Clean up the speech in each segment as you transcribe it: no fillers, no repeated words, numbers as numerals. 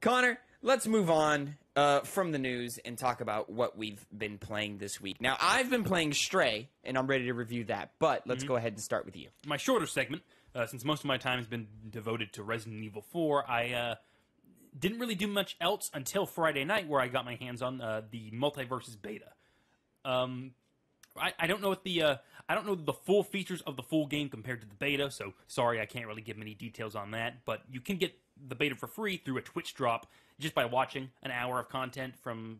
Connor, let's move on from the news and talk about what we've been playing this week. Now, I've been playing Stray, and I'm ready to review that, but let's go ahead and start with you. My shorter segment, since most of my time has been devoted to Resident Evil 4, I didn't really do much else until Friday night, where I got my hands on the Multiversus beta. I don't know what I don't know the full features of the full game compared to the beta, so sorry I can't really give many details on that. But you can get the beta for free through a Twitch drop just by watching an hour of content from,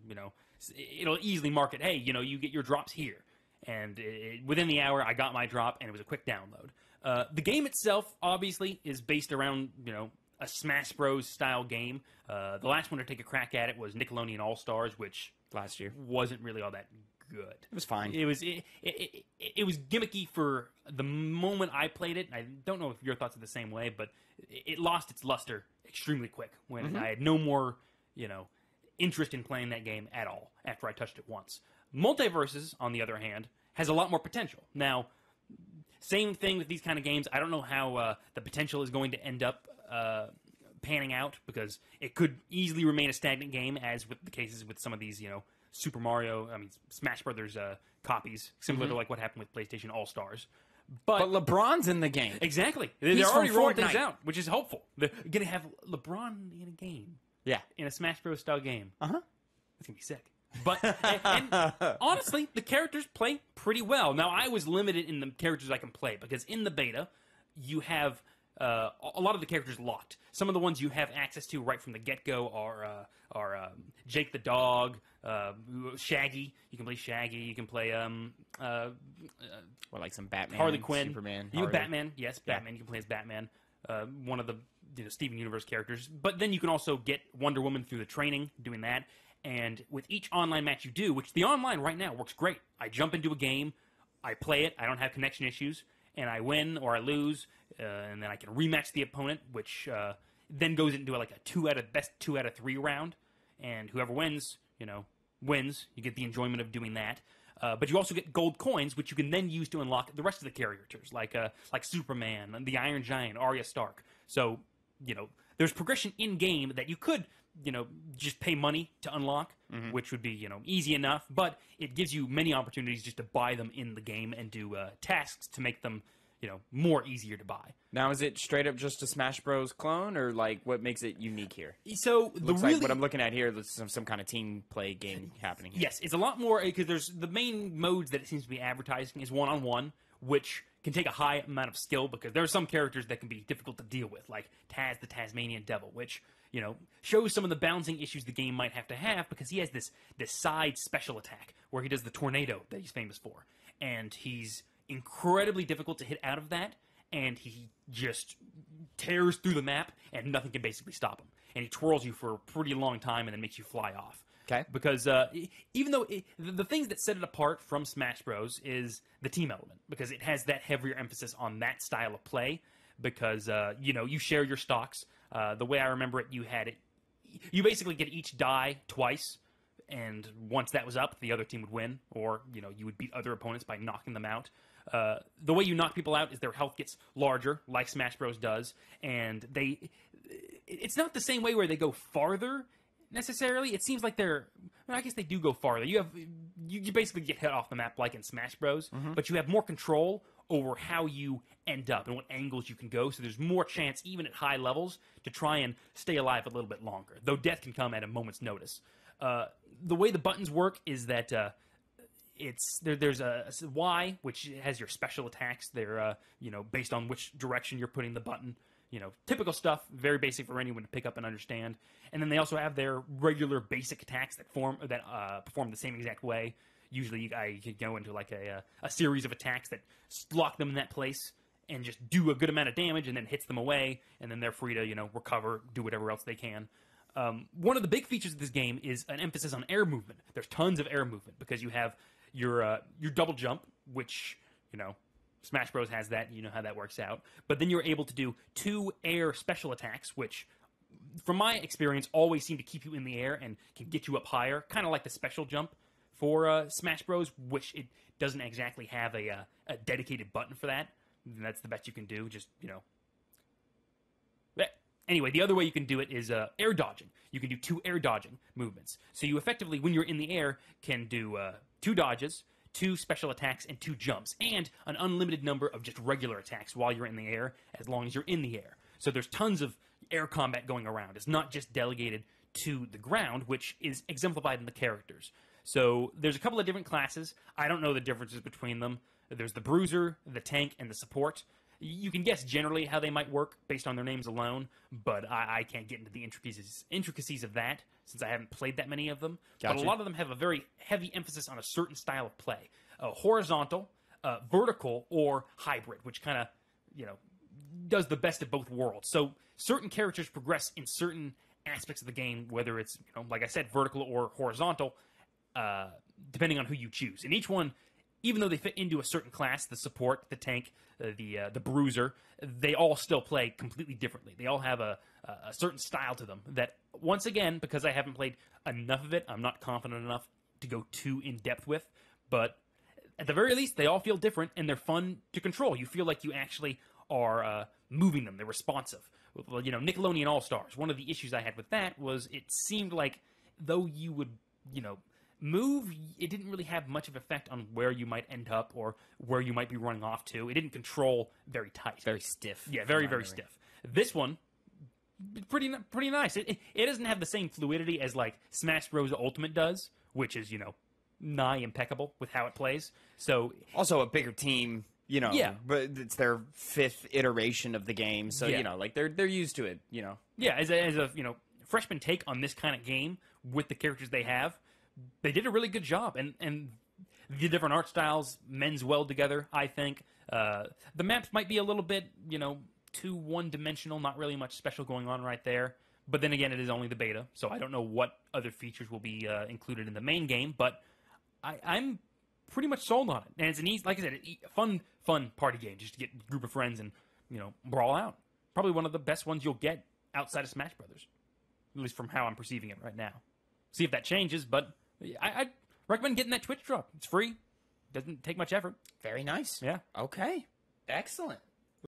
it'll easily mark it, hey, you get your drops here. And within the hour, I got my drop, and it was a quick download. The game itself, obviously, is based around, a Smash Bros. Style game. The last one to take a crack at it was Nickelodeon All-Stars, which last year wasn't really all that good. It was fine. It was gimmicky for the moment I played it. I don't know if your thoughts are the same way, but it lost its luster extremely quick when I had no more, interest in playing that game at all after I touched it once. Multiversus, on the other hand, has a lot more potential. Now, same thing with these kind of games. I don't know how the potential is going to end up panning out, because it could easily remain a stagnant game, as with the cases with some of these, Super Mario, Smash Brothers copies, similar to like what happened with PlayStation All-Stars. But LeBron's in the game. Exactly. He's They're already from rolling Fortnite. things out, which is hopeful. They're going to have LeBron in a game. Yeah. In a Smash Bros. Style game. Uh-huh. It's going to be sick. But and honestly, the characters play pretty well. Now, I was limited in the characters I can play, because in the beta, you have a lot of the characters locked. Some of the ones you have access to right from the get-go are Jake the dog, Shaggy. You can play Shaggy. You can play like some Batman, Harley Quinn, Superman. You have Batman, yes, Batman. You can play as Batman, one of the Steven Universe characters. But then you can also get Wonder Woman through the training, doing that. And with each online match you do, which the online right now works great. I jump into a game, I play it, I don't have connection issues, and I win or I lose, and then I can rematch the opponent, which then goes into like a best 2 out of 3 round, and whoever wins, wins. You get the enjoyment of doing that. But you also get gold coins, which you can then use to unlock the rest of the characters, like Superman, the Iron Giant, Arya Stark. So, there's progression in game that you could, just pay money to unlock, which would be, easy enough. But it gives you many opportunities just to buy them in the game and do tasks to make them, more easier to buy. Now, is it straight up just a Smash Bros. Clone, or like what makes it unique here? So Looks like what I'm looking at here, there's some kind of team play game happening here. Yes, it's a lot more, because there's the main modes that it seems to be advertising is one-on-one, which can take a high amount of skill, because there are some characters that can be difficult to deal with, like Taz the Tasmanian Devil, which, shows some of the balancing issues the game might have to have, because he has this side special attack where he does the tornado that he's famous for. And he's incredibly difficult to hit out of that, and he just tears through the map, and nothing can basically stop him. And he twirls you for a pretty long time and then makes you fly off. Okay. Because even though the things that set it apart from Smash Bros. Is the team element, because it has that heavier emphasis on that style of play, because, you share your stocks. The way I remember it, you basically get each die twice, and once that was up, the other team would win, or, you would beat other opponents by knocking them out. The way you knock people out is their health gets larger, like Smash Bros. Does, and it's not the same way where they go farther, necessarily. It seems like I guess they do go farther. You basically get hit off the map like in Smash Bros., but you have more control over how you end up and what angles you can go, so there's more chance, even at high levels, to try and stay alive a little bit longer, though death can come at a moment's notice. The way the buttons work is that there's a Y, which has your special attacks. They're based on which direction you're putting the button. Typical stuff, very basic for anyone to pick up and understand. And then they also have their regular basic attacks that perform the same exact way. Usually, I could go into like a series of attacks that lock them in that place and just do a good amount of damage, and then hits them away, and then they're free to recover, do whatever else they can. One of the big features of this game is an emphasis on air movement. There's tons of air movement, because you have your double jump, which Smash Bros. Has that. You know how that works out. But then you're able to do 2 air special attacks, which, from my experience, always seem to keep you in the air and can get you up higher, kind of like the special jump for Smash Bros., which it doesn't exactly have a dedicated button for that. And that's the best you can do, just, Anyway, the other way you can do it is air dodging. You can do 2 air dodging movements. So you effectively, when you're in the air, can do 2 dodges, 2 special attacks, and 2 jumps, and an unlimited number of just regular attacks while you're in the air, as long as you're in the air. So there's tons of air combat going around. It's not just delegated to the ground, which is exemplified in the characters. So there's a couple of different classes. I don't know the differences between them. There's the bruiser, the tank, and the support. You can guess generally how they might work based on their names alone, but I can't get into the intricacies of that since I haven't played that many of them. Gotcha. But a lot of them have a very heavy emphasis on a certain style of play. Horizontal, vertical, or hybrid, which kind of, does the best of both worlds. So certain characters progress in certain aspects of the game, whether it's, like I said, vertical or horizontal, depending on who you choose. And each one, even though they fit into a certain class, the support, the tank, the bruiser, they all still play completely differently. They all have a certain style to them that, once again, because I haven't played enough of it, I'm not confident enough to go too in-depth with. But at the very least, they all feel different, and they're fun to control. You feel like you actually are moving them. They're responsive. Well, Nickelodeon All-Stars, one of the issues I had with that was it seemed like though you would, move, it didn't really have much of effect on where you might end up or where you might be running off to. It didn't control very tight. Very stiff. Yeah, very, very stiff. This one, pretty nice. It doesn't have the same fluidity as, like, Smash Bros. Ultimate does, which is, nigh impeccable with how it plays. So Also a bigger team, Yeah. but it's their 5th iteration of the game, so, Yeah. they're used to it, Yeah, as a freshman take on this kind of game with the characters they have, they did a really good job, and the different art styles mends well together, I think. The maps might be a little bit, too one-dimensional, not really much special going on right there. But then again, it is only the beta, so I don't know what other features will be included in the main game, but I'm pretty much sold on it. And it's an easy, like I said, a fun party game, just to get a group of friends and, brawl out. Probably one of the best ones you'll get outside of Smash Brothers, at least from how I'm perceiving it right now. See if that changes, but I'd recommend getting that Twitch drop. It's free. Doesn't take much effort. Very nice. Yeah. Okay. Excellent.